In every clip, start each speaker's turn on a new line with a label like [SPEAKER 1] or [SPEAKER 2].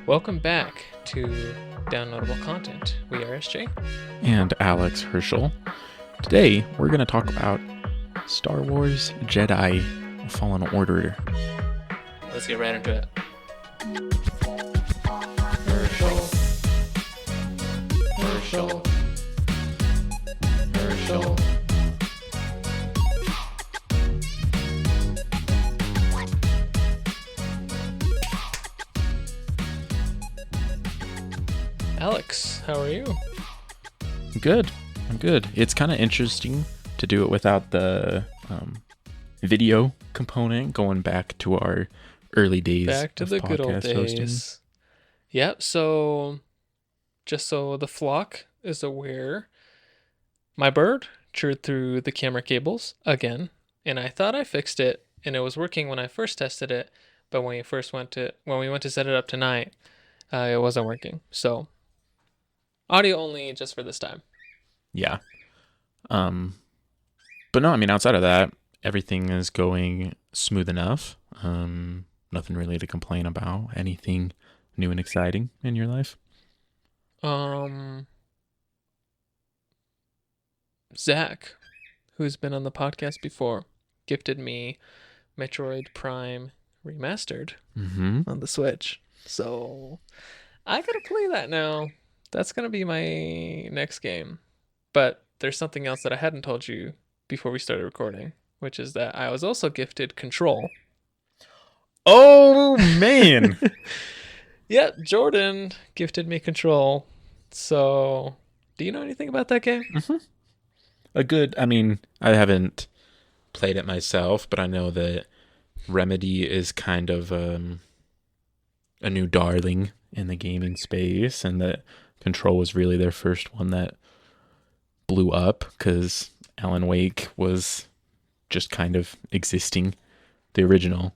[SPEAKER 1] Welcome back to Downloadable Content. We are SJ.
[SPEAKER 2] And Alex Herschel. Today, we're going to talk about Star Wars Jedi Fallen Order.
[SPEAKER 1] Let's get right into it. Herschel. Alex, how are you?
[SPEAKER 2] Good. I'm good. It's kind of interesting to do it without the video component, going back to our early days.
[SPEAKER 1] Back to the good old days.
[SPEAKER 2] Hosting.
[SPEAKER 1] Yep, so just so the flock is aware, my bird chewed through the camera cables again, and I thought I fixed it, and it was working when I first tested it, but when we went to set it up tonight, it wasn't working. So audio only just for this time.
[SPEAKER 2] Yeah. But no, I mean, outside of that, everything is going smooth enough. Nothing really to complain about. Anything new and exciting in your life?
[SPEAKER 1] Zach, who's been on the podcast before, gifted me Metroid Prime Remastered on the Switch. So I gotta play that now. That's gonna be my next game. But there's something else that I hadn't told you before we started recording, which is that I was also gifted Control.
[SPEAKER 2] Oh, man.
[SPEAKER 1] Yeah, Jordan gifted me Control. So, do you know anything about that game?
[SPEAKER 2] I haven't played it myself, but I know that Remedy is kind of a new darling in the gaming space, and that Control was really their first one that blew up, because Alan Wake was just kind of existing, the original.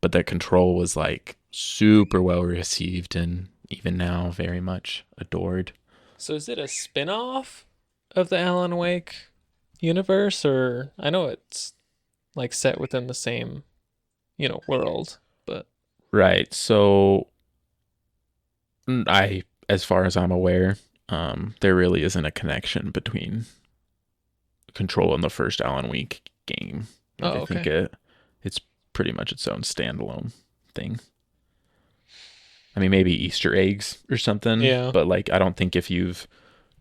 [SPEAKER 2] But that Control was like super well received, and even now very much adored.
[SPEAKER 1] So is it a spin-off of the Alan Wake universe, or I know it's like set within the same, world, but
[SPEAKER 2] Right. So as far as I'm aware, there really isn't a connection between Control and the first Alan Wake game. I think it's pretty much its own standalone thing. I mean, maybe Easter eggs or something.
[SPEAKER 1] Yeah.
[SPEAKER 2] But like, I don't think if you've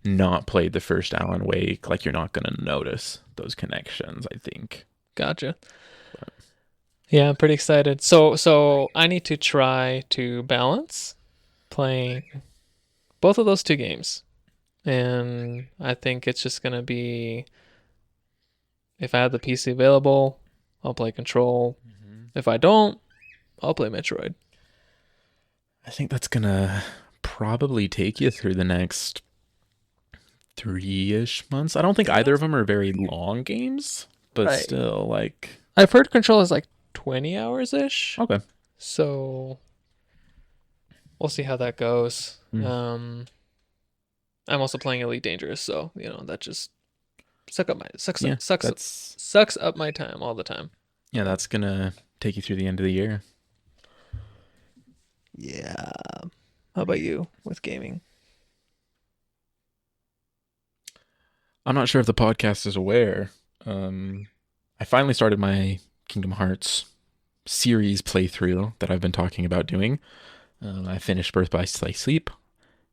[SPEAKER 2] not played the first Alan Wake, like, you're not going to notice those connections, I think.
[SPEAKER 1] Gotcha. Yeah, I'm pretty excited. So I need to try to balance playing both of those two games. And I think it's just going to be, if I have the PC available, I'll play Control. If I don't, I'll play Metroid.
[SPEAKER 2] I think that's going to probably take you through the next 3-ish months. I don't think either of them are very long games, but
[SPEAKER 1] Right.
[SPEAKER 2] still, like...
[SPEAKER 1] I've heard Control is like 20 hours-ish.
[SPEAKER 2] Okay.
[SPEAKER 1] So we'll see how that goes. I'm also playing Elite Dangerous, so that just sucks up my time all the time.
[SPEAKER 2] Yeah, that's gonna take you through the end of the year.
[SPEAKER 1] Yeah. How about you with gaming?
[SPEAKER 2] I'm not sure if the podcast is aware. I finally started my Kingdom Hearts series playthrough that I've been talking about doing. I finished Birth by Sleep,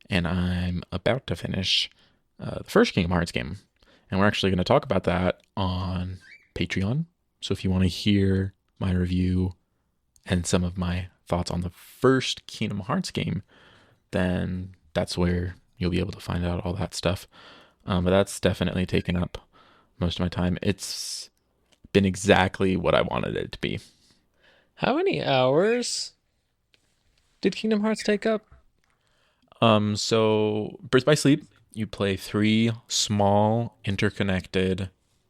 [SPEAKER 2] and I'm about to finish the first Kingdom Hearts game. And we're actually going to talk about that on Patreon. So if you want to hear my review and some of my thoughts on the first Kingdom Hearts game, then that's where you'll be able to find out all that stuff. But that's definitely taken up most of my time. It's been exactly what I wanted it to be.
[SPEAKER 1] How many hours did Kingdom Hearts take up?
[SPEAKER 2] So Birth by Sleep, you play 3 small, interconnected,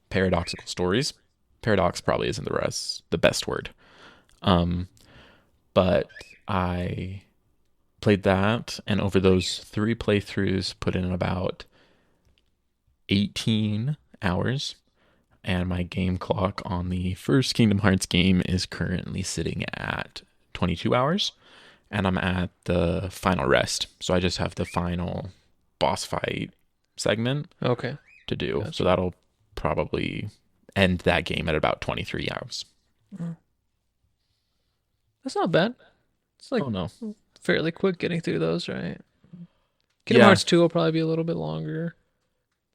[SPEAKER 2] paradoxical stories. Paradox probably isn't the best word. But I played that, and over those 3 playthroughs, put in about 18 hours. And my game clock on the first Kingdom Hearts game is currently sitting at 22 hours. and I'm at the final rest. So I just have the final boss fight segment
[SPEAKER 1] Okay.
[SPEAKER 2] to do.
[SPEAKER 1] Gotcha.
[SPEAKER 2] So that'll probably end that game at about 23 hours.
[SPEAKER 1] That's not bad. It's like
[SPEAKER 2] Oh no.
[SPEAKER 1] fairly quick getting through those, right? Kingdom Hearts 2 will probably be a little bit longer.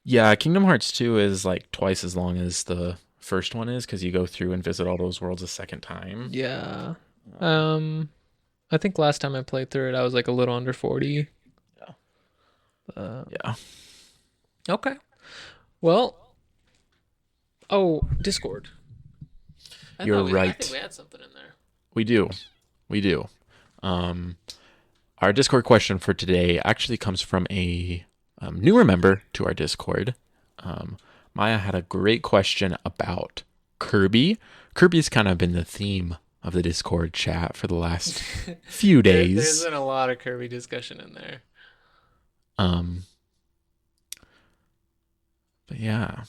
[SPEAKER 2] Yeah, Kingdom Hearts 2 is like twice as long as the first one is because you go through and visit all those worlds a second time.
[SPEAKER 1] Yeah. I think last time I played through it, I was like a little under 40.
[SPEAKER 2] Yeah.
[SPEAKER 1] Okay. Well. Oh, Discord.
[SPEAKER 2] You're right.
[SPEAKER 1] I think we had something in there.
[SPEAKER 2] We do. Our Discord question for today actually comes from a newer member to our Discord. Maya had a great question about Kirby. Kirby's kind of been the theme of the Discord chat for the last few days.
[SPEAKER 1] There's been a lot of Kirby discussion in there.
[SPEAKER 2] But yeah.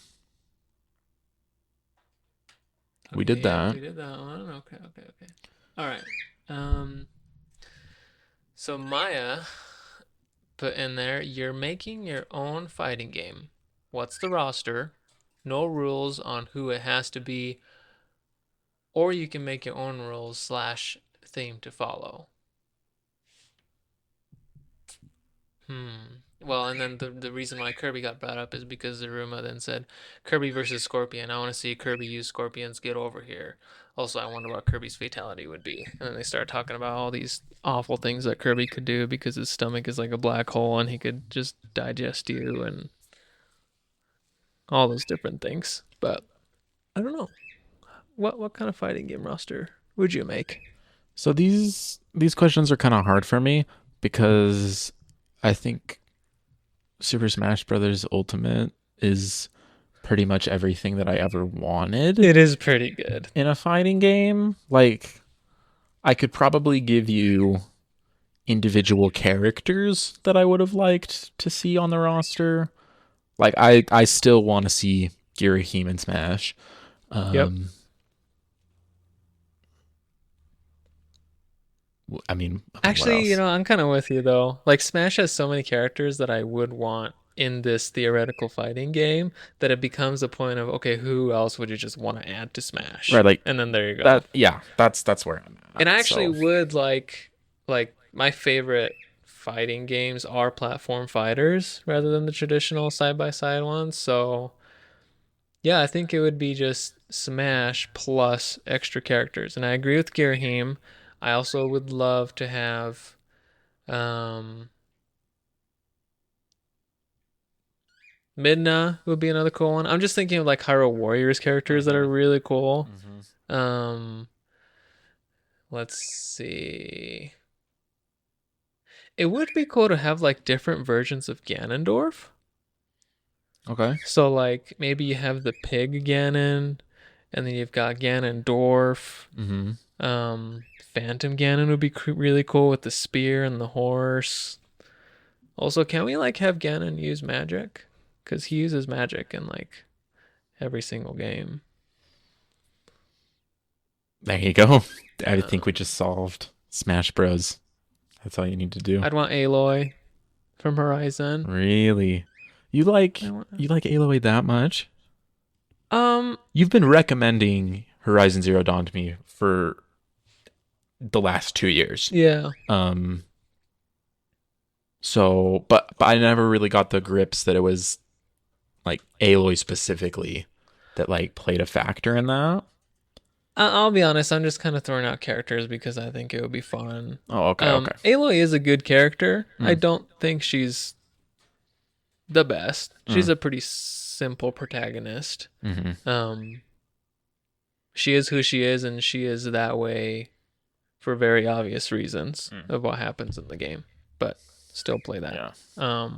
[SPEAKER 2] We did that.
[SPEAKER 1] We did that one. Okay. All right. So Maya put in there, you're making your own fighting game. What's the roster? No rules on who it has to be, or you can make your own rules / theme to follow. Well, and then the reason why Kirby got brought up is because Zaruma then said, Kirby versus Scorpion. I want to see Kirby use Scorpions. Get over here. Also, I wonder what Kirby's fatality would be. And then they start talking about all these awful things that Kirby could do because his stomach is like a black hole and he could just digest you and all those different things. But I don't know. What kind of fighting game roster would you make?
[SPEAKER 2] So these questions are kind of hard for me because I think Super Smash Bros. Ultimate is pretty much everything that I ever wanted.
[SPEAKER 1] It is pretty good.
[SPEAKER 2] In a fighting game. Like, I could probably give you individual characters that I would have liked to see on the roster. Like, I still want to see Girahim in Smash.
[SPEAKER 1] Yep.
[SPEAKER 2] I mean,
[SPEAKER 1] actually, I'm kind of with you though. Like Smash has so many characters that I would want in this theoretical fighting game that it becomes a point of, okay, who else would you just want to add to Smash?
[SPEAKER 2] Right, like,
[SPEAKER 1] and then there you go.
[SPEAKER 2] That's where I'm at.
[SPEAKER 1] And I actually would like my favorite fighting games are platform fighters rather than the traditional side-by-side ones. So yeah, I think it would be just Smash plus extra characters. And I agree with Girahim. I also would love to have Midna would be another cool one. I'm just thinking of like Hyrule Warriors characters that are really cool. Let's see. It would be cool to have like different versions of Ganondorf.
[SPEAKER 2] Okay.
[SPEAKER 1] So like maybe you have the pig Ganon, and then you've got Ganondorf. Phantom Ganon would be really cool with the spear and the horse. Also, can we like have Ganon use magic? Because he uses magic in like every single game.
[SPEAKER 2] There you go. I think we just solved Smash Bros. That's all you need to do.
[SPEAKER 1] I'd want Aloy from Horizon.
[SPEAKER 2] Really? You like Aloy that much? You've been recommending Horizon Zero Dawn to me for the last 2 years.
[SPEAKER 1] Yeah.
[SPEAKER 2] So, but I never really got the grips that it was like Aloy specifically that like played a factor in that.
[SPEAKER 1] I'll be honest, I'm just kind of throwing out characters because I think it would be fun.
[SPEAKER 2] Oh, okay, okay.
[SPEAKER 1] Aloy is a good character. I don't think she's the best. She's a pretty simple protagonist. She is who she is, and she is that way for very obvious reasons of what happens in the game. But still play that.
[SPEAKER 2] Yeah.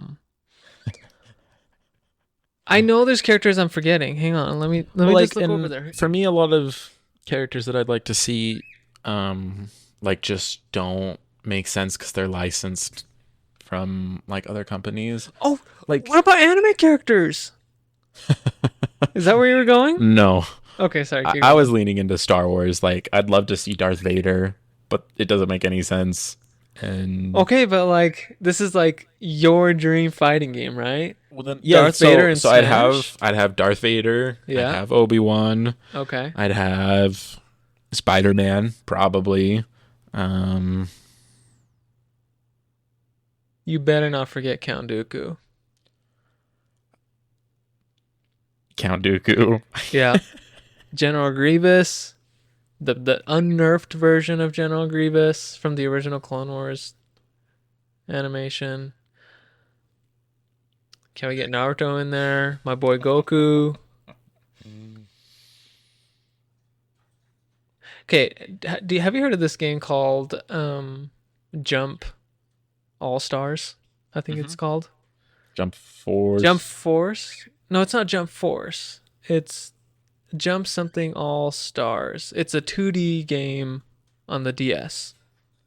[SPEAKER 1] I know there's characters I'm forgetting. Hang on, let me just look over there.
[SPEAKER 2] For me, a lot of characters that I'd like to see, like just don't make sense because they're licensed from like other companies.
[SPEAKER 1] Oh, like what about anime characters? Is that where you were going?
[SPEAKER 2] No.
[SPEAKER 1] Okay, sorry.
[SPEAKER 2] I was leaning into Star Wars. Like, I'd love to see Darth Vader, but it doesn't make any sense. And
[SPEAKER 1] Okay, but like this is like your dream fighting game, right?
[SPEAKER 2] well, then
[SPEAKER 1] Darth Vader and
[SPEAKER 2] so I'd
[SPEAKER 1] Smash?
[SPEAKER 2] have Darth Vader, I'd
[SPEAKER 1] Yeah.
[SPEAKER 2] have Obi-Wan,
[SPEAKER 1] Okay.
[SPEAKER 2] I'd have Spider-Man probably. Um,
[SPEAKER 1] You better not forget Count Dooku.
[SPEAKER 2] Count Dooku.
[SPEAKER 1] Yeah. General Grievous, the unnerfed version of General Grievous from the original Clone Wars animation. Can we get Naruto in there? My boy Goku. Okay, have you heard of this game called Jump All Stars? I think it's called
[SPEAKER 2] Jump Force.
[SPEAKER 1] Jump Force. No, it's not Jump Force. It's Jump something All Stars. It's a 2D game on the DS.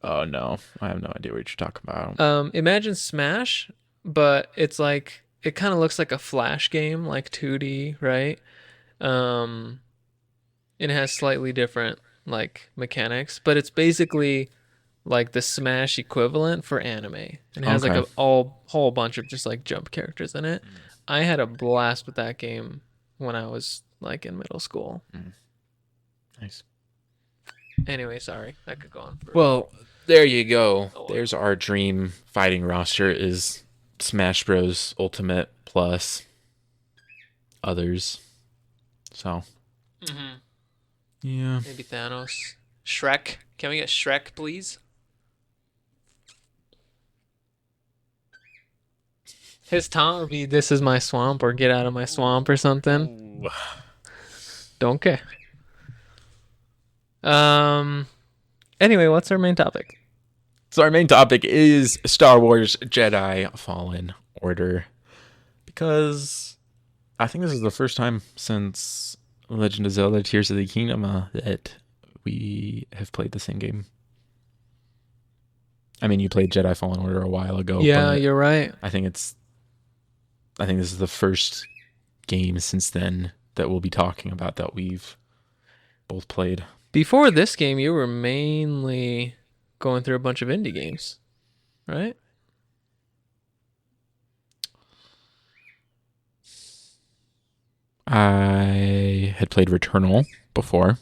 [SPEAKER 2] Oh no, I have no idea what you're talking about.
[SPEAKER 1] Imagine Smash, but it's like it kind of looks like a Flash game, like 2D, right? And it has slightly different like mechanics, but it's basically like the Smash equivalent for anime. And it has like
[SPEAKER 2] Okay.
[SPEAKER 1] a whole bunch of just like jump characters in it. I had a blast with that game when I was like in middle school.
[SPEAKER 2] Nice.
[SPEAKER 1] Anyway, sorry. I could go on for
[SPEAKER 2] Well, there you go.
[SPEAKER 1] Oh,
[SPEAKER 2] There's our dream fighting roster is Smash Bros. Ultimate plus others. So, yeah.
[SPEAKER 1] maybe Thanos. Shrek. Can we get Shrek, please? His taunt would be "This is my swamp" or "Get out of my swamp" or something. Don't care. Anyway, what's our main topic?
[SPEAKER 2] So our main topic is Star Wars Jedi Fallen Order. Because I think this is the first time since Legend of Zelda Tears of the Kingdom that we have played the same game. I mean, you played Jedi Fallen Order a while ago.
[SPEAKER 1] Yeah,
[SPEAKER 2] but
[SPEAKER 1] you're right.
[SPEAKER 2] I think this is the first game since then that we'll be talking about that we've both played.
[SPEAKER 1] Before this game, you were mainly going through a bunch of indie games, right?
[SPEAKER 2] I had played Returnal before.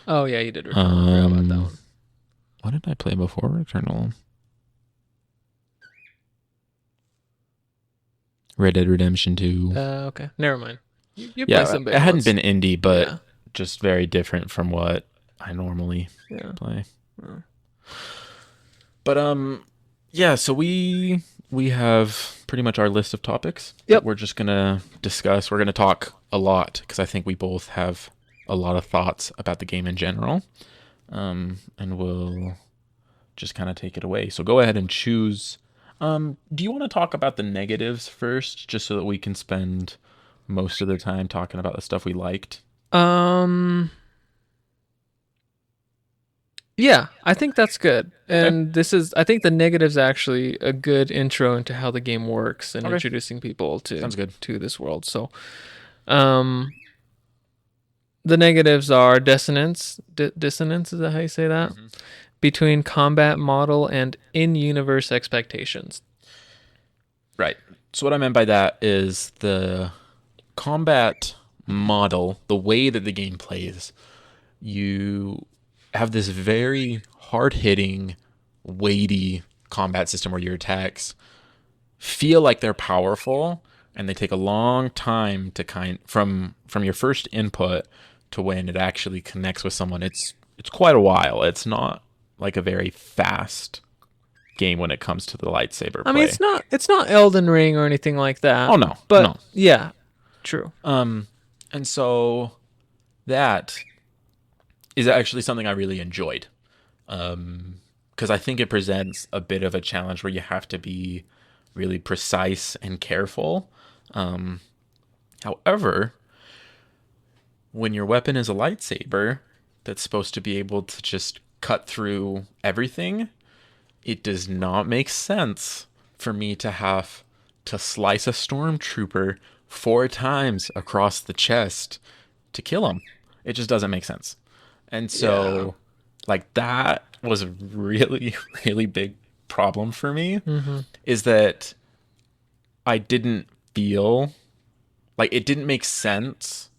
[SPEAKER 1] Oh yeah, you did. I forgot about that one.
[SPEAKER 2] What did I play before Returnal? Red Dead Redemption 2.
[SPEAKER 1] Okay, never mind. You
[SPEAKER 2] Yeah,
[SPEAKER 1] played some big
[SPEAKER 2] it hadn't
[SPEAKER 1] ones.
[SPEAKER 2] been indie, but
[SPEAKER 1] Yeah.
[SPEAKER 2] just very different from what I normally
[SPEAKER 1] Yeah.
[SPEAKER 2] play.
[SPEAKER 1] Oh.
[SPEAKER 2] But yeah, so we have pretty much our list of topics.
[SPEAKER 1] Yep.
[SPEAKER 2] That we're just gonna discuss. We're gonna talk a lot because I think we both have a lot of thoughts about the game in general. And we'll just kind of take it away. So go ahead and choose. Do you want to talk about the negatives first, just so that we can spend most of the time talking about the stuff we liked?
[SPEAKER 1] Yeah, I think that's good. And I think the negative's actually a good intro into how the game works and
[SPEAKER 2] Okay.
[SPEAKER 1] introducing people
[SPEAKER 2] Sounds good.
[SPEAKER 1] to this world. So, the negatives are dissonance. Dissonance, is that how you say that?
[SPEAKER 2] Mm-hmm.
[SPEAKER 1] Between combat model and in-universe expectations.
[SPEAKER 2] Right. So what I meant by that is the combat model, the way that the game plays, you have this very hard-hitting, weighty combat system where your attacks feel like they're powerful and they take a long time to from your first input to when it actually connects with someone. It's quite a while. It's not like a very fast game when it comes to the lightsaber play.
[SPEAKER 1] I mean, it's not Elden Ring or anything like that.
[SPEAKER 2] Oh no.
[SPEAKER 1] But
[SPEAKER 2] no.
[SPEAKER 1] yeah, true.
[SPEAKER 2] And so that is actually something I really enjoyed. Because I think it presents a bit of a challenge where you have to be really precise and careful. However, when your weapon is a lightsaber that's supposed to be able to just cut through everything, it does not make sense for me to have to slice a stormtrooper 4 times across the chest to kill him. It just doesn't make sense. And so, like, that was a really, really big problem for me is that I didn't feel like it didn't make sense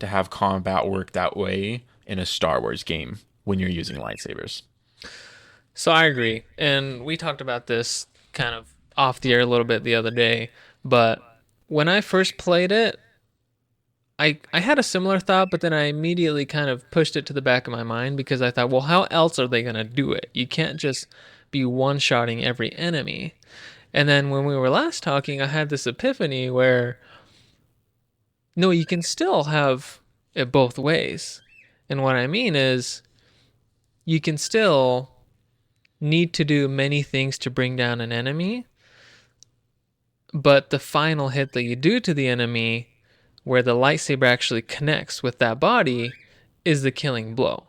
[SPEAKER 2] to have combat work that way in a Star Wars game when you're using lightsabers.
[SPEAKER 1] So I agree. And we talked about this kind of off the air a little bit the other day, but when I first played it, I had a similar thought, but then I immediately kind of pushed it to the back of my mind because I thought, well, how else are they going to do it? You can't just be one-shotting every enemy. And then when we were last talking, I had this epiphany where, no, you can still have it both ways. And what I mean is, you can still need to do many things to bring down an enemy, but the final hit that you do to the enemy, where the lightsaber actually connects with that body, is the killing blow.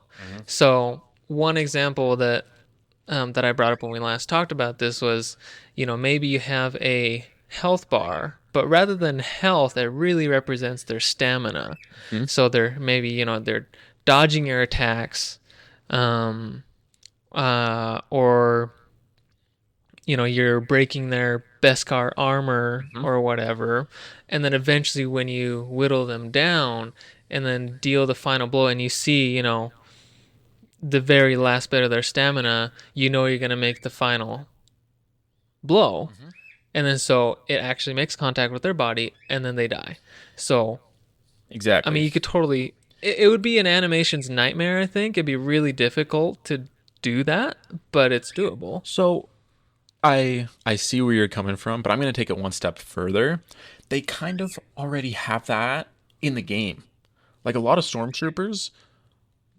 [SPEAKER 1] So one example that I brought up when we last talked about this was, maybe you have a health bar, but rather than health, it really represents their stamina. So they're maybe, they're dodging your attacks, or you're breaking their Beskar armor or whatever, and then eventually when you whittle them down and then deal the final blow and you see the very last bit of their stamina, you're going to make the final blow, and then so it actually makes contact with their body and then they die. So
[SPEAKER 2] exactly,
[SPEAKER 1] I mean, you could totally, it would be an animation's nightmare. I think it'd be really difficult to do that, but it's doable.
[SPEAKER 2] So I see where you're coming from, but I'm going to take it one step further. They kind of already have that in the game. Like a lot of stormtroopers,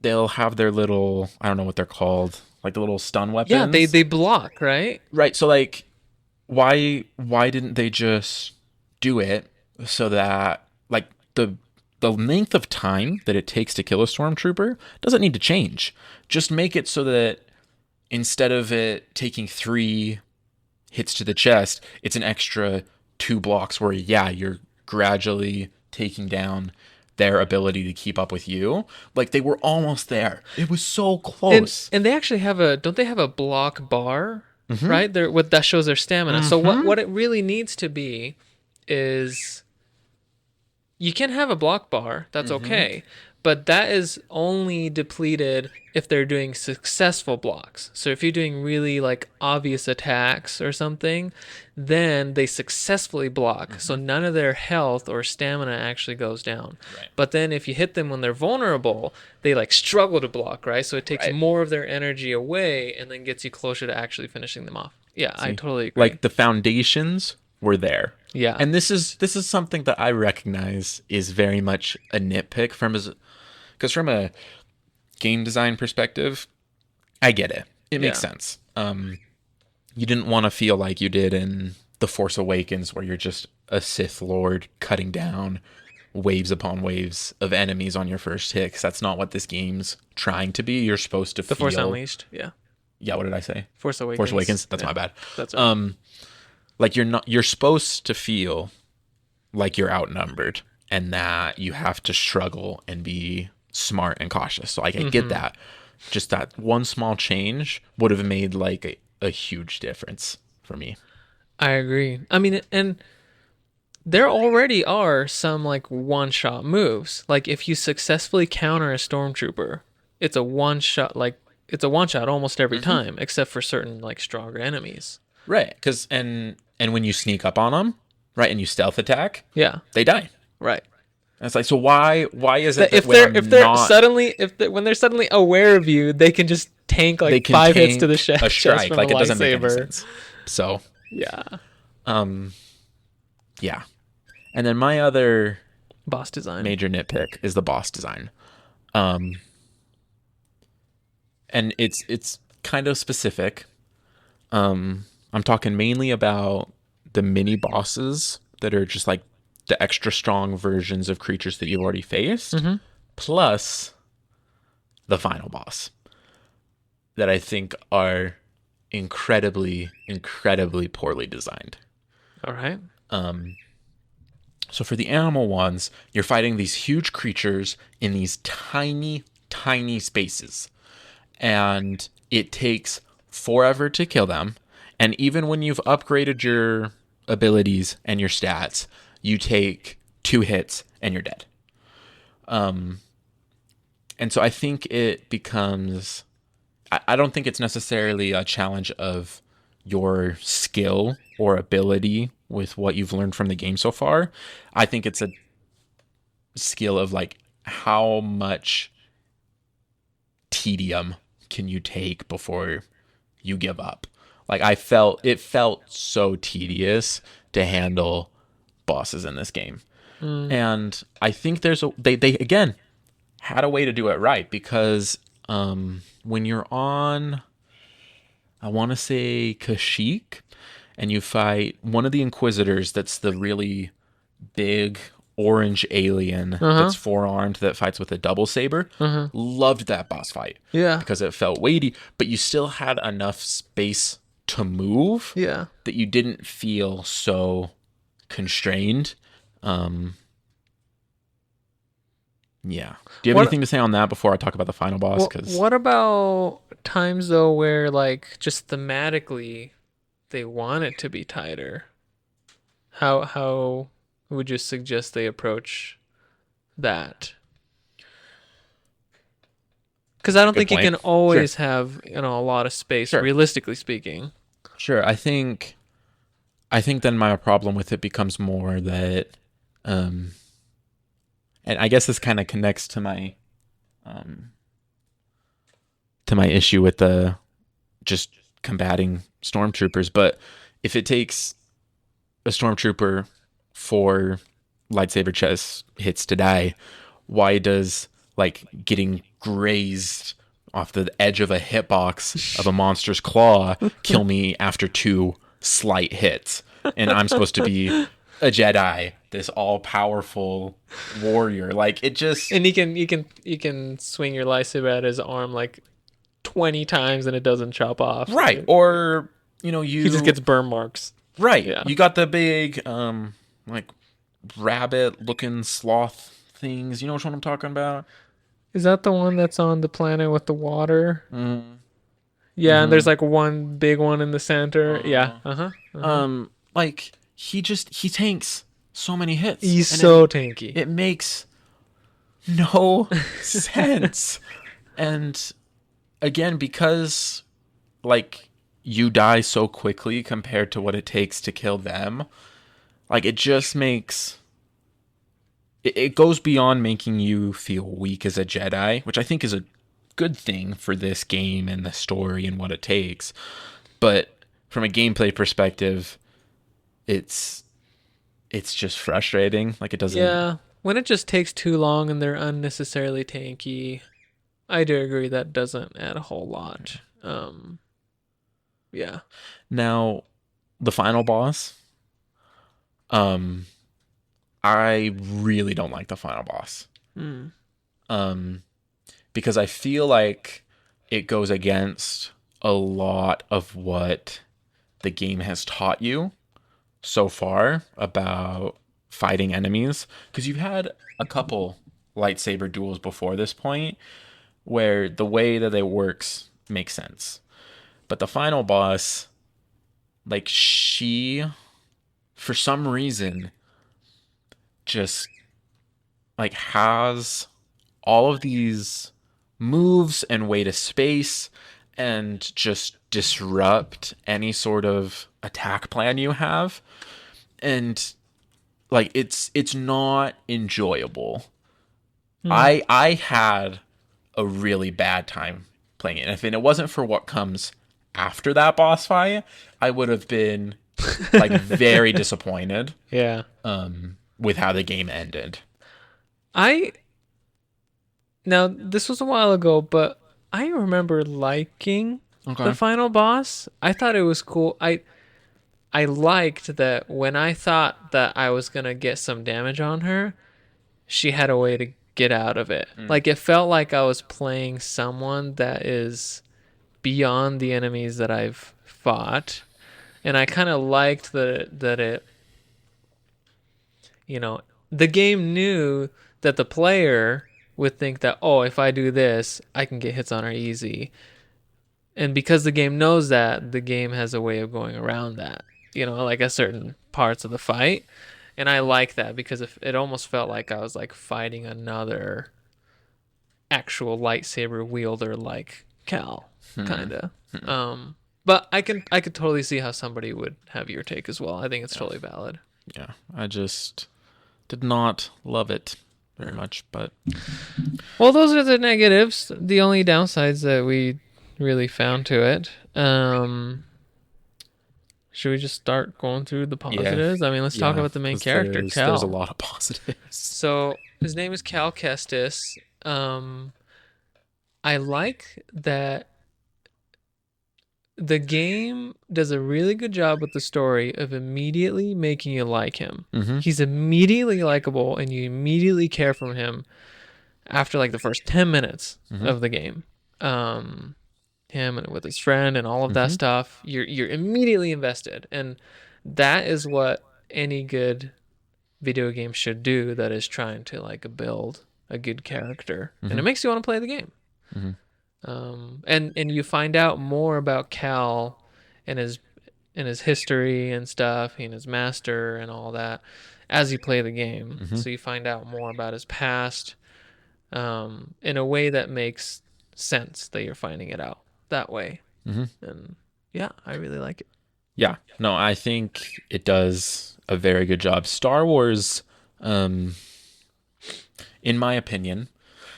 [SPEAKER 2] they'll have their little, I don't know what they're called, like the little stun weapons.
[SPEAKER 1] Yeah, they block, right?
[SPEAKER 2] Right. So like why didn't they just do it so that like the length of time that it takes to kill a stormtrooper doesn't need to change. Just make it so that instead of it taking 3 hits to the chest, it's an extra 2 blocks where, you're gradually taking down their ability to keep up with you. Like they were almost there. It was so close.
[SPEAKER 1] And they actually have don't they have a block bar, right? What that shows their stamina. So what it really needs to be is, you can have a block bar, that's okay, but that is only depleted if they're doing successful blocks. So if you're doing really like obvious attacks or something, then they successfully block. So none of their health or stamina actually goes down.
[SPEAKER 2] Right.
[SPEAKER 1] But then if you hit them when they're vulnerable, they like struggle to block, right? So it takes more of their energy away and then gets you closer to actually finishing them off. Yeah, I totally agree.
[SPEAKER 2] Like the foundations were there.
[SPEAKER 1] Yeah.
[SPEAKER 2] And this is something that I recognize is very much a nitpick because from a game design perspective, I get it. It makes sense. You didn't want to feel like you did in The Force Awakens, where you're just a Sith Lord cutting down waves upon waves of enemies on your first hit, 'cause that's not what this game's trying to be. You're supposed to feel...
[SPEAKER 1] The Force Unleashed, yeah.
[SPEAKER 2] Yeah, what did I say?
[SPEAKER 1] Force Awakens.
[SPEAKER 2] Force Awakens, that's my bad.
[SPEAKER 1] That's right.
[SPEAKER 2] Like you're supposed to feel like you're outnumbered and that you have to struggle and be smart and cautious. So I get that. Just that one small change would have made like a huge difference for me.
[SPEAKER 1] I agree. I mean, and there already are some like one-shot moves. Like if you successfully counter a stormtrooper, it's a one-shot almost every time, except for certain like stronger enemies.
[SPEAKER 2] Right, because and when you sneak up on them, right, and you stealth attack, they die.
[SPEAKER 1] Right.
[SPEAKER 2] And it's like, so why is it
[SPEAKER 1] that when they're suddenly aware of you, they can just tank like 5 hits to the chest,
[SPEAKER 2] a strike, like it doesn't make any
[SPEAKER 1] lightsaber.
[SPEAKER 2] sense. So
[SPEAKER 1] yeah.
[SPEAKER 2] Yeah. And then my other
[SPEAKER 1] boss design,
[SPEAKER 2] major nitpick, is the boss design. And it's kind of specific. I'm talking mainly about the mini bosses that are just like the extra strong versions of creatures that you've already faced, plus the final boss, that I think are incredibly, incredibly poorly designed.
[SPEAKER 1] All right.
[SPEAKER 2] So for the animal ones, you're fighting these huge creatures in these tiny, tiny spaces, and it takes forever to kill them. And even when you've upgraded your abilities and your stats, you take 2 hits and you're dead. And so I think it becomes, I don't think it's necessarily a challenge of your skill or ability with what you've learned from the game so far. I think it's a skill of like how much tedium can you take before you give up. Like it felt so tedious to handle bosses in this game. And I think they again had a way to do it right, because when you're on, I want to say Kashyyyk, and you fight one of the Inquisitors that's the really big orange alien that's 4-armed that fights with a double saber. Loved that boss fight.
[SPEAKER 1] Yeah.
[SPEAKER 2] Because it felt weighty, but you still had enough space to move that you didn't feel so constrained. Yeah. Do you have anything to say on that before I talk about the final boss?
[SPEAKER 1] What about times though where like just thematically they want it to be tighter? How would you suggest they approach that? Because I don't think you can always have a lot of space, realistically speaking.
[SPEAKER 2] Sure. I think then my problem with it becomes more that and I guess this kind of connects to my issue with the just combating stormtroopers. But if it takes a stormtrooper 4 lightsaber chest hits to die, why does like getting grazed off the edge of a hitbox of a monster's claw kill me after 2 slight hits? And I'm supposed to be a Jedi, this all-powerful warrior. Like, it just...
[SPEAKER 1] And you can swing your lightsaber at his arm like 20 times and it doesn't chop off.
[SPEAKER 2] Right. Or, he
[SPEAKER 1] just gets burn marks.
[SPEAKER 2] Right. Yeah. You got the big, like, rabbit-looking sloth things. You know which one I'm talking about?
[SPEAKER 1] Is that the one that's on the planet with the water? Yeah, and there's like one big one in the center. Yeah.
[SPEAKER 2] Like, he tanks so many hits.
[SPEAKER 1] He's so tanky.
[SPEAKER 2] It makes no sense. And again, because like you die so quickly compared to what it takes to kill them, like it just makes it goes beyond making you feel weak as a Jedi, which I think is a good thing for this game and the story and what it takes. But from a gameplay perspective, it's just frustrating. Like it doesn't.
[SPEAKER 1] Yeah, when it just takes too long and they're unnecessarily tanky, I do agree that doesn't add a whole lot. Yeah.
[SPEAKER 2] Now, the final boss. I really don't like the final boss. Because I feel like it goes against a lot of what the game has taught you so far about fighting enemies. Because you've had a couple lightsaber duels before this point where the way that it works makes sense. But the final boss, like, she, for some reason, just like has all of these moves and way to space and just disrupt any sort of attack plan you have. And like it's not enjoyable. I had a really bad time playing it. And if it wasn't for what comes after that boss fight, I would have been like very disappointed.
[SPEAKER 1] Yeah.
[SPEAKER 2] With how the game ended.
[SPEAKER 1] Now this was a while ago, but I remember liking the final boss. I thought it was cool. I liked that when I thought that I was gonna get some damage on her, she had a way to get out of it. Like it felt like I was playing someone that is beyond the enemies that I've fought, and I kind of liked that it. The game knew that the player would think that, oh, if I do this, I can get hits on her easy. And because the game knows that, the game has a way of going around that, like a certain parts of the fight. And I like that because it almost felt like I was like fighting another actual lightsaber wielder like Cal, kind of. But I could totally see how somebody would have your take as well. I think it's totally valid.
[SPEAKER 2] Yeah, I just did not love it very much, but
[SPEAKER 1] well, those are the negatives. The only downsides that we really found to it. Should we just start going through the positives? I mean, let's talk about the main character, Cal.
[SPEAKER 2] There's a lot of positives.
[SPEAKER 1] So his name is Cal Kestis. I like that the game does a really good job with the story of immediately making you like him. He's immediately likable, and you immediately care for him after like the first 10 minutes of the game. Him and with his friend and all of that stuff, you're immediately invested, and that is what any good video game should do that is trying to like build a good character, and it makes you want to play the game. And you find out more about Cal and his history and stuff, and his master and all that as you play the game. So you find out more about his past in a way that makes sense that you're finding it out that way. And yeah, I really like it.
[SPEAKER 2] Yeah, no, I think it does a very good job. Star Wars, in my opinion,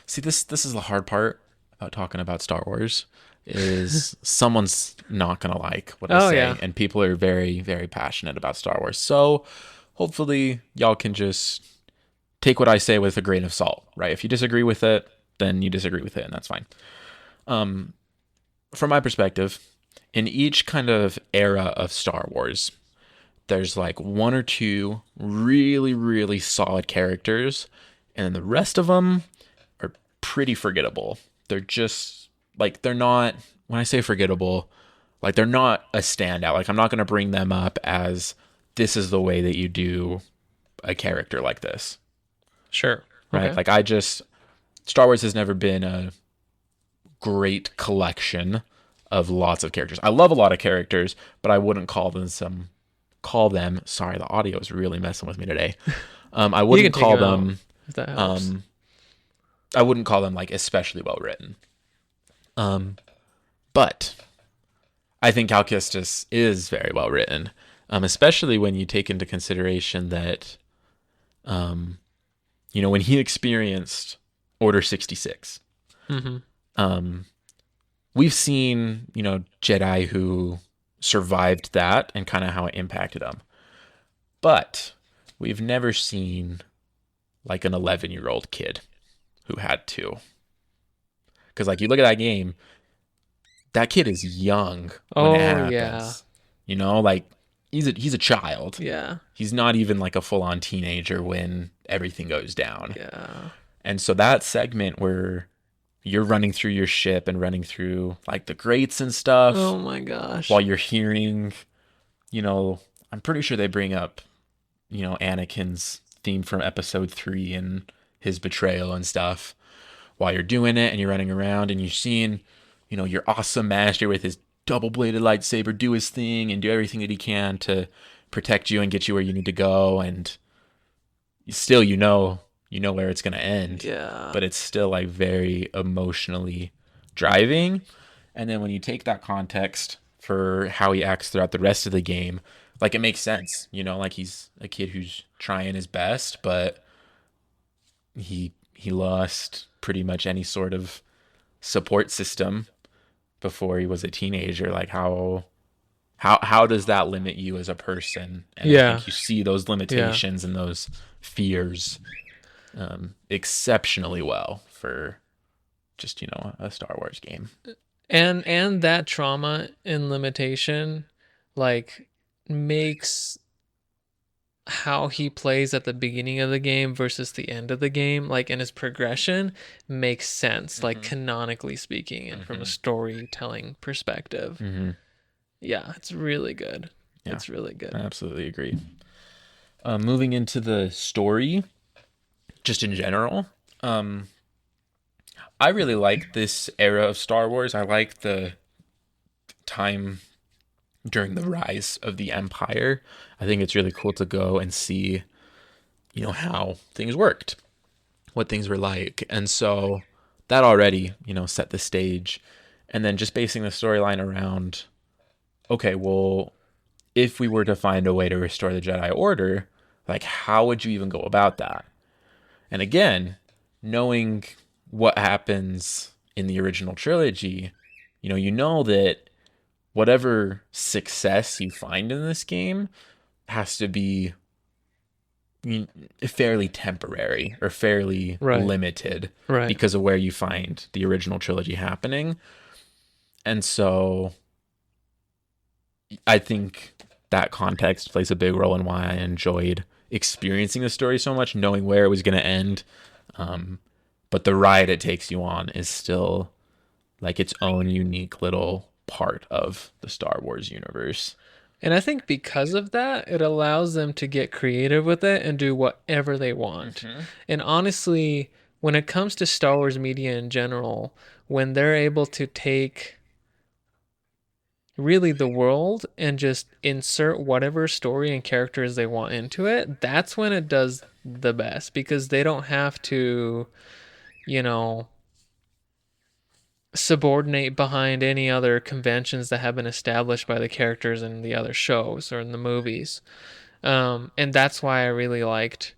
[SPEAKER 2] see, this is the hard part about talking about Star Wars, is someone's not gonna like what I say, and people are very, very passionate about Star Wars. So hopefully y'all can just take what I say with a grain of salt, right? If you disagree with it, then you disagree with it, and that's fine. From my perspective, in each kind of era of Star Wars, there's like one or two really, really solid characters, and then the rest of them are pretty forgettable. They're just like, they're not, when I say forgettable, like they're not a standout. Like I'm not going to bring them up as this is the way that you do a character like this.
[SPEAKER 1] Sure.
[SPEAKER 2] Right.
[SPEAKER 1] Okay.
[SPEAKER 2] Like Star Wars has never been a great collection of lots of characters. I love a lot of characters, but I wouldn't call them sorry, the audio is really messing with me today. I wouldn't call them
[SPEAKER 1] if that helps.
[SPEAKER 2] I wouldn't call them like especially well written. But I think Cal Kestis is very well written, especially when you take into consideration that when he experienced Order 66. We've seen, Jedi who survived that and kind of how it impacted them. But we've never seen like an 11-year-old kid who had to. Because like you look at that game, that kid is young when it happens.
[SPEAKER 1] Yeah.
[SPEAKER 2] Like he's a child.
[SPEAKER 1] Yeah.
[SPEAKER 2] He's not even like a full-on teenager when everything goes down.
[SPEAKER 1] Yeah.
[SPEAKER 2] And so that segment where you're running through your ship and running through like the grates and stuff.
[SPEAKER 1] Oh my gosh.
[SPEAKER 2] While you're hearing, I'm pretty sure they bring up, Anakin's theme from episode 3 and his betrayal and stuff while you're doing it, and you're running around and you're seeing, your awesome master with his double-bladed lightsaber do his thing and do everything that he can to protect you and get you where you need to go. And still, where it's going to end.
[SPEAKER 1] Yeah.
[SPEAKER 2] But it's still like very emotionally driving. And then when you take that context for how he acts throughout the rest of the game, like it makes sense, like he's a kid who's trying his best, but he lost pretty much any sort of support system before he was a teenager. Like how does that limit you as a person? And I think you see those limitations and those fears exceptionally well for just a Star Wars game,
[SPEAKER 1] and that trauma and limitation like makes how he plays at the beginning of the game versus the end of the game, like in his progression, makes sense, like canonically speaking, and from a storytelling perspective. Yeah, it's really good. It's really good.
[SPEAKER 2] I absolutely agree. Moving into the story, just in general, I really like this era of Star Wars. I like the time during the rise of the Empire, I think it's really cool to go and see, how things worked, what things were like. And so that already, set the stage. And then just basing the storyline around, okay, well, if we were to find a way to restore the Jedi Order, like, how would you even go about that? And again, knowing what happens in the original trilogy, you know that whatever success you find in this game has to be fairly temporary or fairly limited because of where you find the original trilogy happening. And so I think that context plays a big role in why I enjoyed experiencing the story so much, knowing where it was going to end. But the ride it takes you on is still like its own unique little part of the Star Wars universe.
[SPEAKER 1] And I think because of that, it allows them to get creative with it and do whatever they want. Mm-hmm. And honestly, when it comes to Star Wars media in general, when they're able to take really the world and just insert whatever story and characters they want into it, that's when it does the best, because they don't have to, subordinate behind any other conventions that have been established by the characters in the other shows or in the movies. And that's why I really liked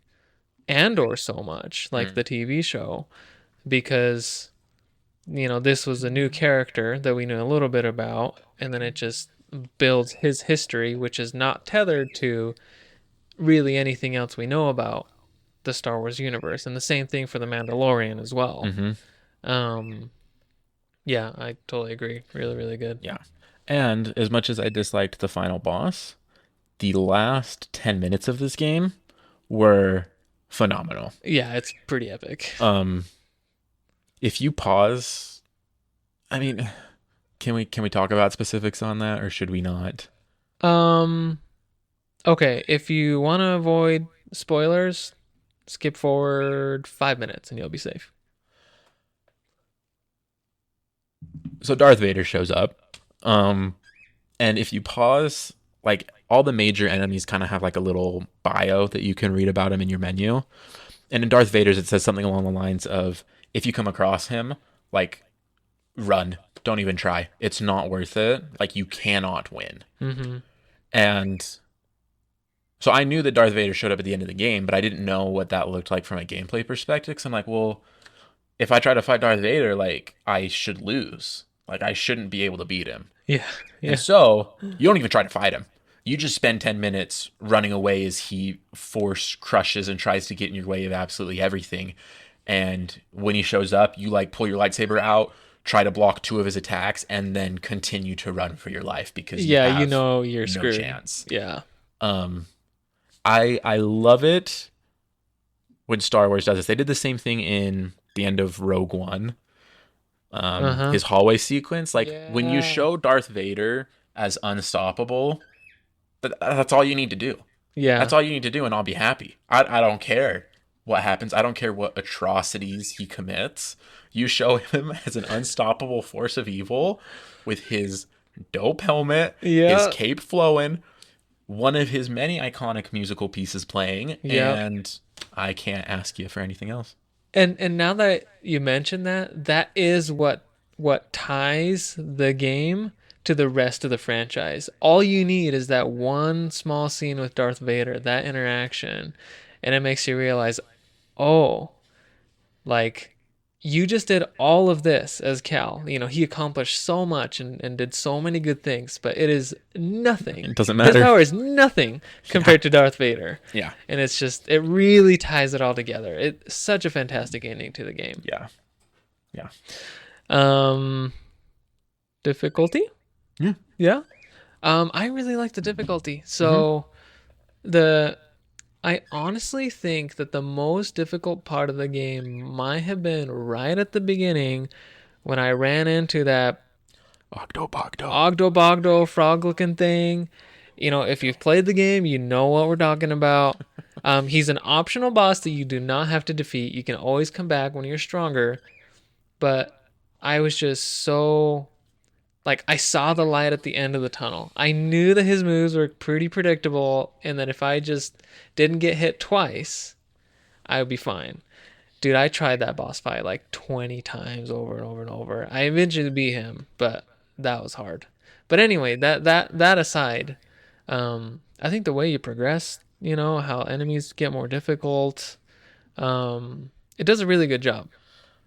[SPEAKER 1] Andor so much, like the TV show, because this was a new character that we knew a little bit about, and then it just builds his history, which is not tethered to really anything else we know about the Star Wars universe. And the same thing for The Mandalorian as well. Mm-hmm. Yeah, I totally agree. Really, really good.
[SPEAKER 2] Yeah. And as much as I disliked the final boss, the last 10 minutes of this game were phenomenal.
[SPEAKER 1] Yeah, it's pretty epic.
[SPEAKER 2] If you pause, I mean, can we talk about specifics on that, or should we not?
[SPEAKER 1] Okay, if you want to avoid spoilers, skip forward 5 minutes and you'll be safe.
[SPEAKER 2] So Darth Vader shows up. And if you pause, like, all the major enemies kind of have like a little bio that you can read about him in your menu. And in Darth Vader's, it says something along the lines of, if you come across him, like, run. Don't even try. It's not worth it. Like, you cannot win. Mm-hmm. And so I knew that Darth Vader showed up at the end of the game, but I didn't know what that looked like from a gameplay perspective. Because I'm like, well, if I try to fight Darth Vader, like, I should lose. Like, I shouldn't be able to beat him.
[SPEAKER 1] Yeah.
[SPEAKER 2] And so you don't even try to fight him. You just spend 10 minutes running away as he force crushes and tries to get in your way of absolutely everything. And when he shows up, you like pull your lightsaber out, try to block 2 of his attacks, and then continue to run for your life because you have
[SPEAKER 1] you're screwed.
[SPEAKER 2] Chance.
[SPEAKER 1] Yeah.
[SPEAKER 2] I love it when Star Wars does this. They did the same thing in the end of Rogue One. His hallway sequence, like, when you show Darth Vader as unstoppable, that's all you need to do.
[SPEAKER 1] Yeah,
[SPEAKER 2] that's all you need to do, and I'll be happy. I don't care what happens. I don't care what atrocities he commits. You show him as an unstoppable force of evil with his dope helmet, his cape flowing, one of his many iconic musical pieces playing, and I can't ask you for anything else.
[SPEAKER 1] And now that you mention that, that is what ties the game to the rest of the franchise. All you need is that one small scene with Darth Vader, that interaction, and it makes you realize, oh, like, you just did all of this as Cal. He accomplished so much and did so many good things, but it is nothing.
[SPEAKER 2] It doesn't matter.
[SPEAKER 1] His power is nothing compared to Darth Vader.
[SPEAKER 2] Yeah.
[SPEAKER 1] And it's just, it really ties it all together. It's such a fantastic ending to the game.
[SPEAKER 2] Yeah. Yeah.
[SPEAKER 1] Difficulty?
[SPEAKER 2] Yeah.
[SPEAKER 1] Yeah. I really like the difficulty. So I honestly think that the most difficult part of the game might have been right at the beginning when I ran into that Ogdo frog-looking thing. If you've played the game, you know what we're talking about. He's an optional boss that you do not have to defeat. You can always come back when you're stronger. But I was just so Like, I saw the light at the end of the tunnel. I knew that his moves were pretty predictable, and that if I just didn't get hit twice, I would be fine. Dude, I tried that boss fight like 20 times over and over and over. I eventually beat him, but that was hard. But anyway, that aside, I think the way you progress, how enemies get more difficult, it does a really good job.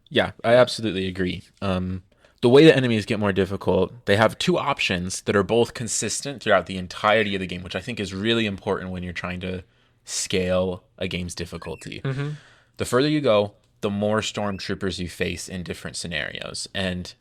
[SPEAKER 2] Yeah, I absolutely agree. The way that enemies get more difficult, they have two options that are both consistent throughout the entirety of the game, which I think is really important when you're trying to scale a game's difficulty.
[SPEAKER 1] Mm-hmm.
[SPEAKER 2] The further you go, the more stormtroopers you face in different scenarios. And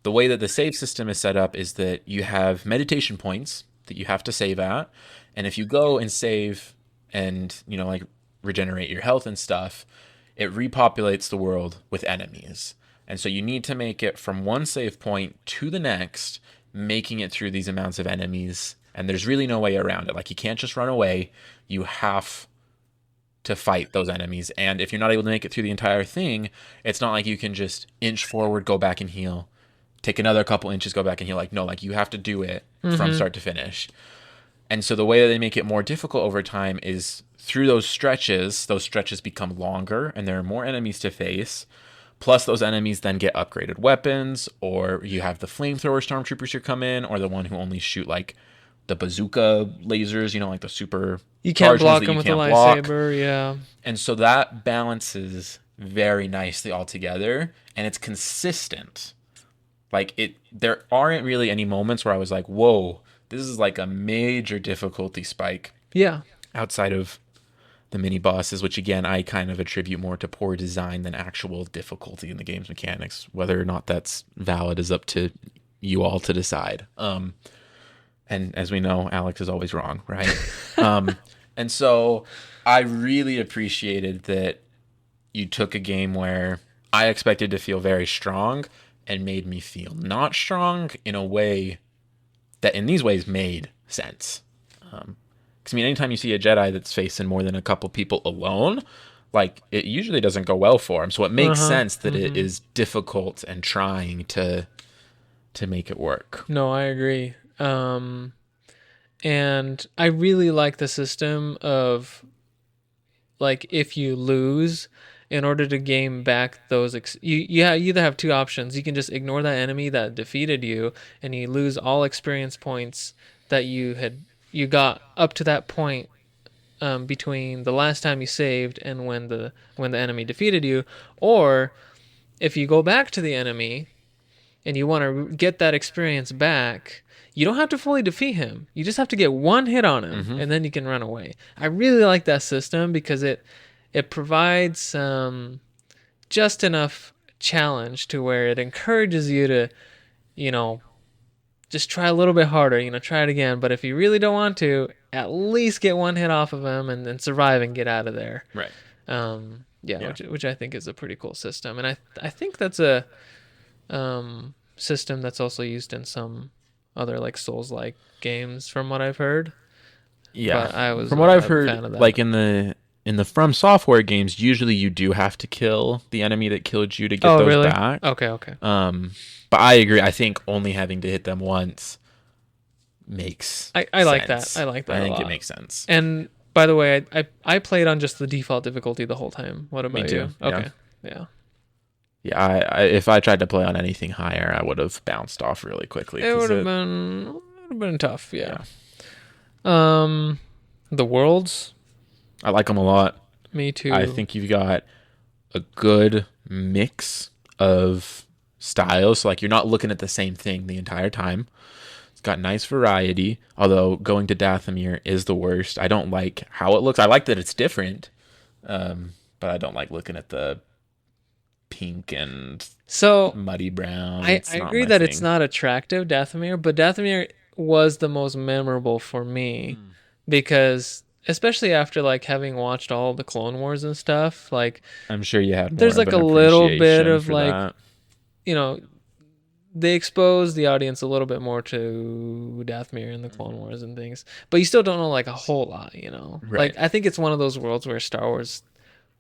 [SPEAKER 2] the way that the save system is set up is that you have meditation points that you have to save at. And if you go and save and, like regenerate your health and stuff, it repopulates the world with enemies. And so you need to make it from one save point to the next, making it through these amounts of enemies. And there's really no way around it. Like, you can't just run away. You have to fight those enemies. And if you're not able to make it through the entire thing, it's not like you can just inch forward, go back and heal, take another couple inches, go back and heal. Like, no, like you have to do it from start to finish. And so the way that they make it more difficult over time is through those stretches become longer and there are more enemies to face. Plus, those enemies then get upgraded weapons, or you have the flamethrower stormtroopers who come in, or the one who only shoot like the bazooka lasers, like the super.
[SPEAKER 1] You can't block them with a lightsaber, yeah.
[SPEAKER 2] And so that balances very nicely all together, and it's consistent. Like, there aren't really any moments where I was like, whoa, this is like a major difficulty spike.
[SPEAKER 1] Yeah.
[SPEAKER 2] Outside of the mini bosses, which again I kind of attribute more to poor design than actual difficulty in the game's mechanics. Whether or not that's valid is up to you all to decide. And as we know, Alex is always wrong, right? And so I really appreciated that you took a game where I expected to feel very strong and made me feel not strong in a way that in these ways made sense. Because anytime you see a Jedi that's facing more than a couple people alone, like, it usually doesn't go well for him. So it makes sense that it is difficult and trying to make it work.
[SPEAKER 1] No, I agree. And I really like the system of, like, if you lose, in order to gain back those, you either have two options. You can just ignore that enemy that defeated you, and you lose all experience points that you got up to that point, between the last time you saved and when the enemy defeated you. Or if you go back to the enemy and you want to get that experience back, you don't have to fully defeat him. You just have to get one hit on him, and then you can run away. I really like that system because it provides just enough challenge to where it encourages you to, just try a little bit harder, try it again. But if you really don't want to, at least get one hit off of him and then survive and get out of there.
[SPEAKER 2] Right.
[SPEAKER 1] Yeah. Which I think is a pretty cool system. And I think that's a system that's also used in some other, like, Souls-like games, from what I've heard.
[SPEAKER 2] Yeah.
[SPEAKER 1] But I was,
[SPEAKER 2] from what I've heard,
[SPEAKER 1] fan of that.
[SPEAKER 2] like in the From Software games, usually you do have to kill the enemy that killed you to get those
[SPEAKER 1] really?
[SPEAKER 2] back.
[SPEAKER 1] Okay.
[SPEAKER 2] But I agree. I think only having to hit them once makes
[SPEAKER 1] I like that. I like that.
[SPEAKER 2] I think
[SPEAKER 1] a lot.
[SPEAKER 2] it makes sense.
[SPEAKER 1] And by the way, I played on just the default difficulty the whole time. What about
[SPEAKER 2] Me too.
[SPEAKER 1] you? Okay. Yeah.
[SPEAKER 2] Yeah, I if I tried to play on anything higher, I would have bounced off really quickly.
[SPEAKER 1] It would have been tough. Yeah. The worlds.
[SPEAKER 2] I like them a lot.
[SPEAKER 1] Me too.
[SPEAKER 2] I think you've got a good mix of styles. So, like, you're not looking at the same thing the entire time. It's got nice variety. Although going to Dathomir is the worst. I don't like how it looks. I like that it's different, but I don't like looking at the pink and muddy brown.
[SPEAKER 1] I agree that it's not attractive, Dathomir, but Dathomir was the most memorable for me because, especially after, like, having watched all the Clone Wars and stuff, like,
[SPEAKER 2] I'm sure you had more
[SPEAKER 1] there's like
[SPEAKER 2] of
[SPEAKER 1] a
[SPEAKER 2] an
[SPEAKER 1] little bit
[SPEAKER 2] appreciation
[SPEAKER 1] of,
[SPEAKER 2] for
[SPEAKER 1] like,
[SPEAKER 2] that.
[SPEAKER 1] They expose the audience a little bit more to Dathomir and the Clone Wars and things, but you still don't know, like, a whole lot,
[SPEAKER 2] Right.
[SPEAKER 1] Like, I think it's one of those worlds where Star Wars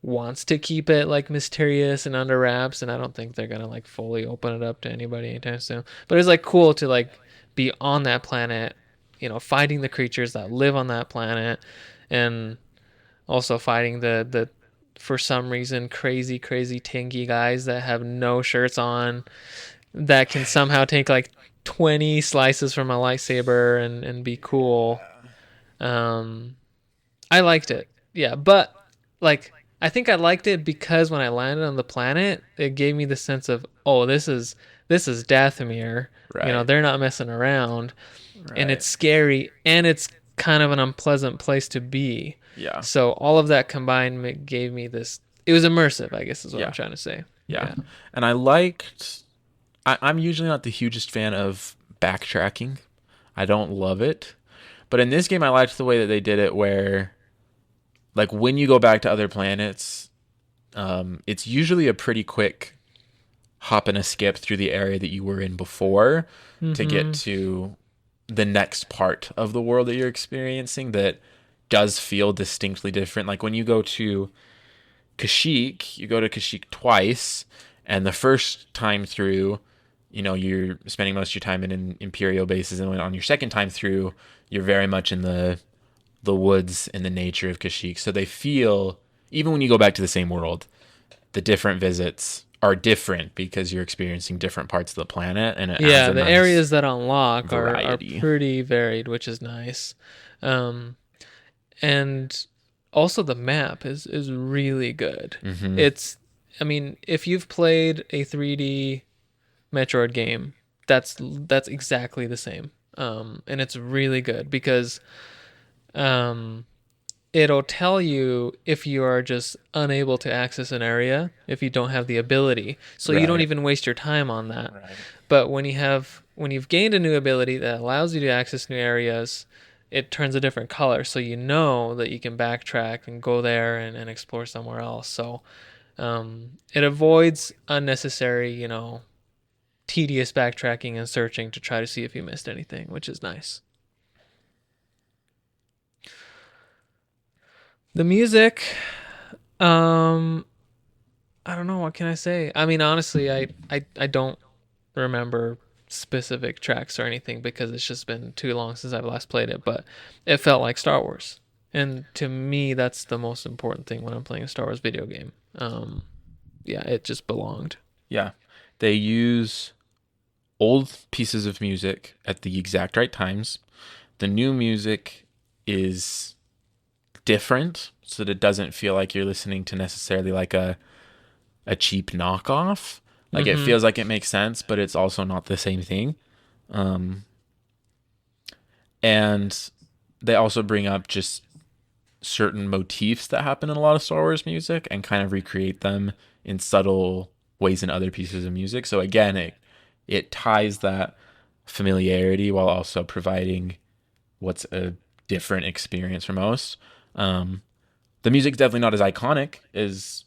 [SPEAKER 1] wants to keep it like mysterious and under wraps, and I don't think they're gonna like fully open it up to anybody anytime soon. But it's like cool to like be on that planet, fighting the creatures that live on that planet, and also fighting the for some reason crazy tanky guys that have no shirts on that can somehow take like 20 slices from a lightsaber and be cool. Um, I liked it. Yeah, but like I think I liked it because when I landed on the planet, it gave me the sense of, oh, this is Dathomir.
[SPEAKER 2] Right.
[SPEAKER 1] They're not messing around, and
[SPEAKER 2] Right.
[SPEAKER 1] it's scary, and it's kind of an unpleasant place to be.
[SPEAKER 2] Yeah.
[SPEAKER 1] So all of that combined gave me this. It was immersive, I guess, is what I'm
[SPEAKER 2] Yeah.
[SPEAKER 1] trying to say.
[SPEAKER 2] Yeah.
[SPEAKER 1] Yeah.
[SPEAKER 2] And I liked. I'm usually not the hugest fan of backtracking. I don't love it. But in this game, I liked the way that they did it where, like, when you go back to other planets, it's usually a pretty quick hop and a skip through the area that you were in before to get to the next part of the world that you're experiencing that does feel distinctly different. Like when you go to Kashyyyk, you go to Kashyyyk twice, and the first time through, you're spending most of your time in Imperial bases, and on your second time through, you're very much in the woods and the nature of Kashyyyk. So they feel, even when you go back to the same world, the different visits are different because you're experiencing different parts of the planet, and it adds a
[SPEAKER 1] The
[SPEAKER 2] nice
[SPEAKER 1] areas that unlock are
[SPEAKER 2] variety.
[SPEAKER 1] pretty varied, which is nice. And also the map is really good. It's, I mean, if you've played a 3D Metroid game, that's exactly the same. And it's really good because it'll tell you if you are just unable to access an area, if you don't have the ability. So you don't
[SPEAKER 2] Right.
[SPEAKER 1] even waste your time on that.
[SPEAKER 2] Right.
[SPEAKER 1] But when you've gained a new ability that allows you to access new areas, it turns a different color. So you know that you can backtrack and go there and explore somewhere else. So it avoids unnecessary, tedious backtracking and searching to try to see if you missed anything, which is nice. The music, um, I don't know, what can I say? I mean, honestly, I don't remember specific tracks or anything because it's just been too long since I've last played it, but it felt like Star Wars. And to me, that's the most important thing when I'm playing a Star Wars video game. Yeah, it just belonged.
[SPEAKER 2] Yeah. They use old pieces of music at the exact right times. The new music is different so that it doesn't feel like you're listening to necessarily like a cheap knockoff. Like it feels like it makes sense, but it's also not the same thing. And they also bring up just certain motifs that happen in a lot of Star Wars music and kind of recreate them in subtle ways in other pieces of music. So again, it ties that familiarity while also providing what's a different experience for most. The music's definitely not as iconic as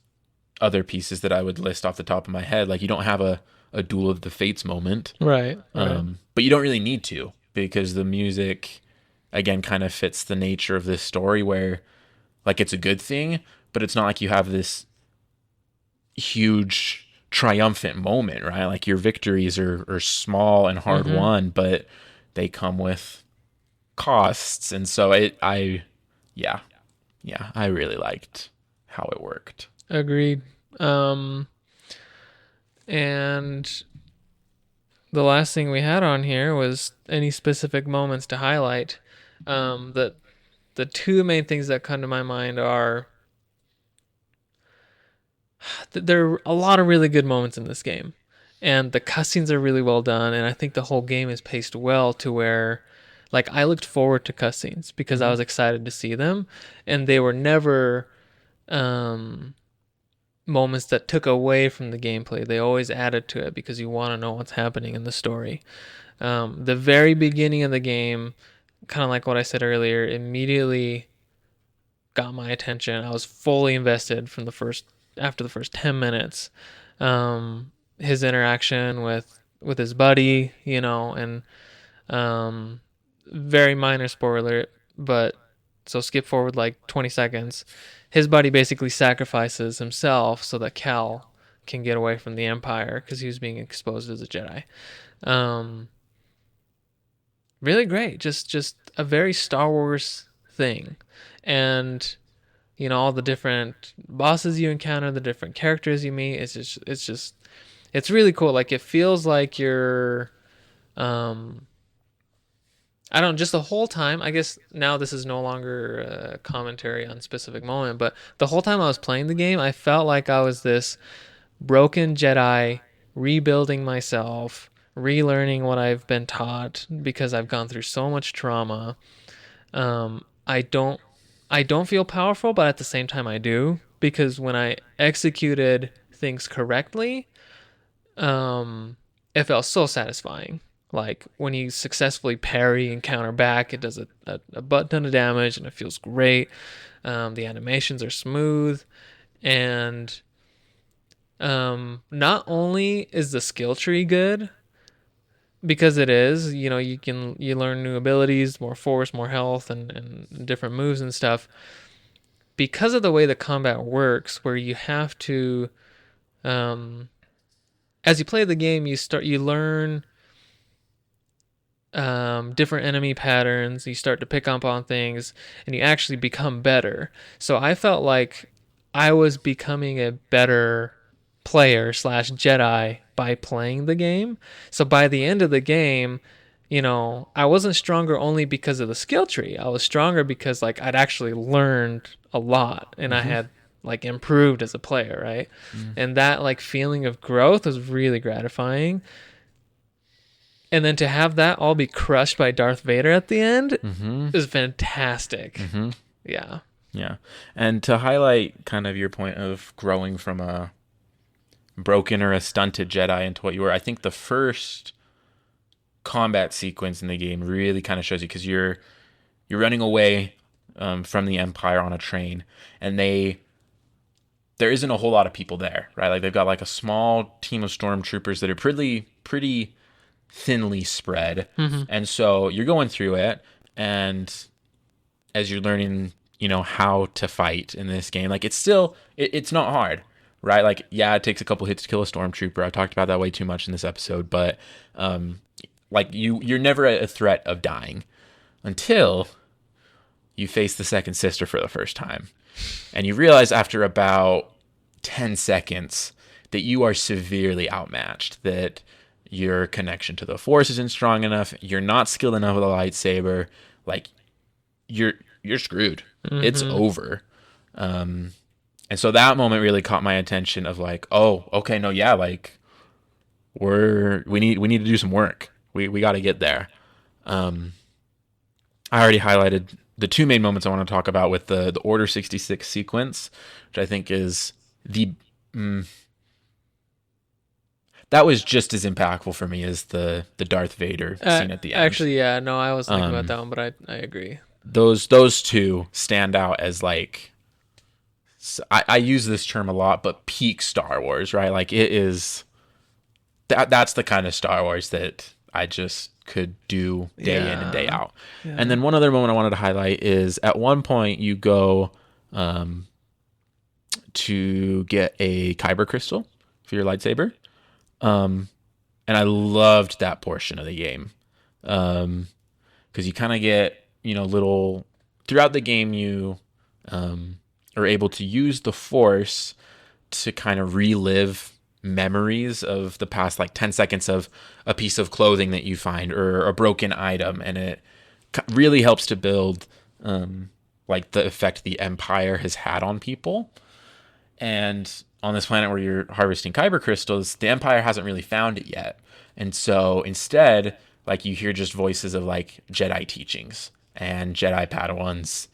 [SPEAKER 2] other pieces that I would list off the top of my head. Like you don't have a Duel of the Fates moment.
[SPEAKER 1] Right.
[SPEAKER 2] But you don't really need to because the music, again, kind of fits the nature of this story where like it's a good thing, but it's not like you have this huge triumphant moment, right? Like your victories are small and hard won, but they come with costs. And so I really liked how it worked.
[SPEAKER 1] Agreed. And the last thing we had on here was any specific moments to highlight. The two main things that come to my mind are there are a lot of really good moments in this game, and the cutscenes are really well done, and I think the whole game is paced well to where, like, I looked forward to cutscenes because I was excited to see them, and they were never moments that took away from the gameplay. They always added to it because you want to know what's happening in the story. The very beginning of the game, kind of like what I said earlier, immediately got my attention. I was fully invested after the first 10 minutes. His interaction with his buddy, and very minor spoiler, but So skip forward like 20 seconds. His buddy basically sacrifices himself so that Cal can get away from the Empire because he was being exposed as a Jedi. Um, really great. Just a very Star Wars thing. And all the different bosses you encounter, the different characters you meet, it's really cool. Like it feels like you're I don't just the whole time. I guess now this is no longer a commentary on a specific moment, but the whole time I was playing the game, I felt like I was this broken Jedi rebuilding myself, relearning what I've been taught because I've gone through so much trauma. I don't feel powerful, but at the same time I do because when I executed things correctly, it felt so satisfying. Like when you successfully parry and counter back, it does a butt ton of damage and it feels great. The animations are smooth, and not only is the skill tree good because it is, you learn new abilities, more force, more health, and different moves and stuff. Because of the way the combat works, where you have to, as you play the game, you learn different enemy patterns. You start to pick up on things, and you actually become better. So I felt like I was becoming a better player / Jedi by playing the game. So by the end of the game, I wasn't stronger only because of the skill tree. I was stronger because like I'd actually learned a lot and I had like improved as a player, right? And that like feeling of growth was really gratifying. And then to have that all be crushed by Darth Vader at the end is fantastic. Yeah.
[SPEAKER 2] Yeah. And to highlight kind of your point of growing from a broken or a stunted Jedi into what you were, I think the first combat sequence in the game really kind of shows you because you're running away from the Empire on a train, and there isn't a whole lot of people there, right? Like they've got like a small team of stormtroopers that are pretty thinly spread, and so you're going through it, and as you're learning, how to fight in this game, like it's not hard, right? Like, yeah, it takes a couple hits to kill a stormtrooper. I talked about that way too much in this episode, but like you're never a threat of dying until you face the second sister for the first time, and you realize after about 10 seconds that you are severely outmatched, that your connection to the Force isn't strong enough, you're not skilled enough with a lightsaber, like you're screwed. It's over. And so that moment really caught my attention of like, oh, okay, no, yeah, like we need to do some work. We got to get there. I already highlighted the two main moments I want to talk about with the Order 66 sequence, which I think is that was just as impactful for me as the Darth Vader scene at the end.
[SPEAKER 1] Actually, yeah, no, I was thinking about that one, but I agree.
[SPEAKER 2] Those two stand out as like, I use this term a lot, but peak Star Wars, right? Like it is, that's the kind of Star Wars that I just could do day in and day out. Yeah. And then one other moment I wanted to highlight is at one point you go to get a kyber crystal for your lightsaber. And I loved that portion of the game. Because you kind of get, little throughout the game, you are able to use the Force to kind of relive memories of the past, like 10 seconds of a piece of clothing that you find or a broken item. And it really helps to build, like the effect the Empire has had on people. And on this planet where you're harvesting kyber crystals, the Empire hasn't really found it yet. And so instead, like you hear just voices of like Jedi teachings and Jedi Padawans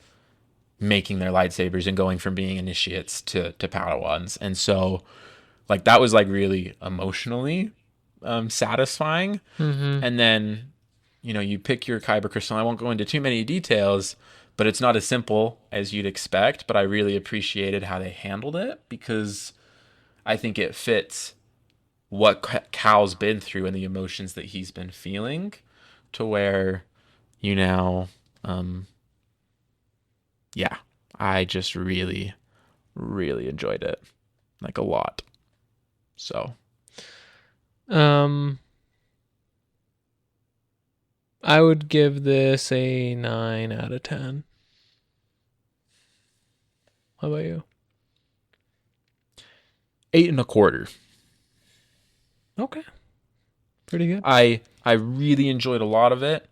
[SPEAKER 2] making their lightsabers and going from being initiates to Padawans. And so like that was like really emotionally satisfying. And then, you pick your kyber crystal. I won't go into too many details, but it's not as simple as you'd expect. But I really appreciated how they handled it because I think it fits what Cal's been through and the emotions that he's been feeling to where you now yeah, I just really, really enjoyed it, like a lot. So,
[SPEAKER 1] I would give this a 9 out of 10. How about you?
[SPEAKER 2] 8.25.
[SPEAKER 1] Okay. Pretty good.
[SPEAKER 2] I really enjoyed a lot of it.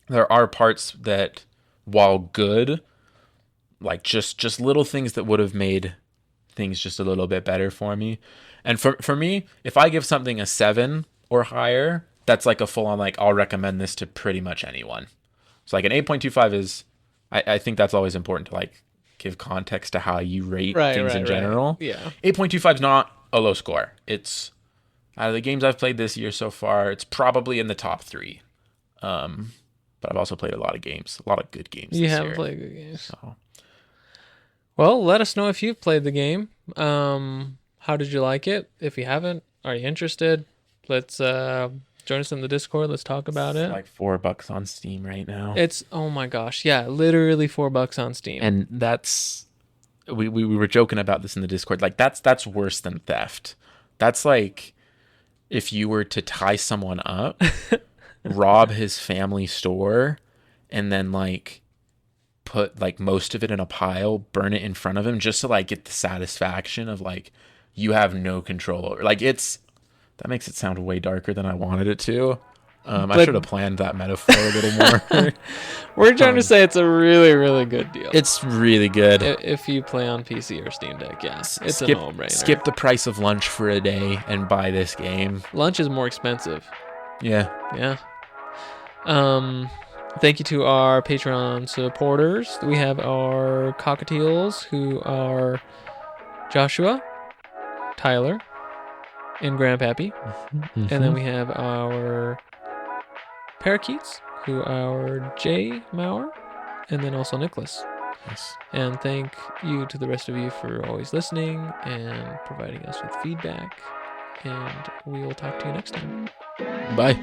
[SPEAKER 2] There are parts that, while good, like just little things that would have made things just a little bit better for me. And for me, if I give something a 7 or higher, that's like a full on, like, I'll recommend this to pretty much anyone. So like an 8.25 is, I think that's always important to like give context to how you rate things in general.
[SPEAKER 1] Yeah.
[SPEAKER 2] 8.25 is not a low score. It's, out of the games I've played this year so far, it's probably in the top 3. But I've also played a lot of games, a lot of good games
[SPEAKER 1] You
[SPEAKER 2] this
[SPEAKER 1] have
[SPEAKER 2] year.
[SPEAKER 1] played good games.
[SPEAKER 2] So.
[SPEAKER 1] Well, let us know if you've played the game. How did you like it? If you haven't, are you interested? Let's join us in the Discord. Let's talk about it.
[SPEAKER 2] Like $4 on Steam right now.
[SPEAKER 1] It's, oh my gosh, yeah, literally $4 on Steam.
[SPEAKER 2] And that's, we were joking about this in the Discord. Like that's worse than theft. That's like if you were to tie someone up, rob his family store, and then like put like most of it in a pile, burn it in front of him, just to like get the satisfaction of like you have no control over. Like, it's, that makes it sound way darker than I wanted it to. I should have planned that metaphor a little more.
[SPEAKER 1] We're trying to say it's a really, really good deal.
[SPEAKER 2] It's really good.
[SPEAKER 1] If you play on PC or Steam Deck, yeah, it's a no-brainer.
[SPEAKER 2] Skip the price of lunch for a day and buy this game.
[SPEAKER 1] Lunch is more expensive.
[SPEAKER 2] Yeah.
[SPEAKER 1] Yeah. Thank you to our Patreon supporters. We have our cockatiels, who are Joshua, Tyler, and Grandpappy.
[SPEAKER 2] Mm-hmm.
[SPEAKER 1] And then we have our parakeets, who are Jay Maurer, and then also Nicholas.
[SPEAKER 2] Yes.
[SPEAKER 1] And thank you to the rest of you for always listening and providing us with feedback. And we will talk to you next time.
[SPEAKER 2] Bye.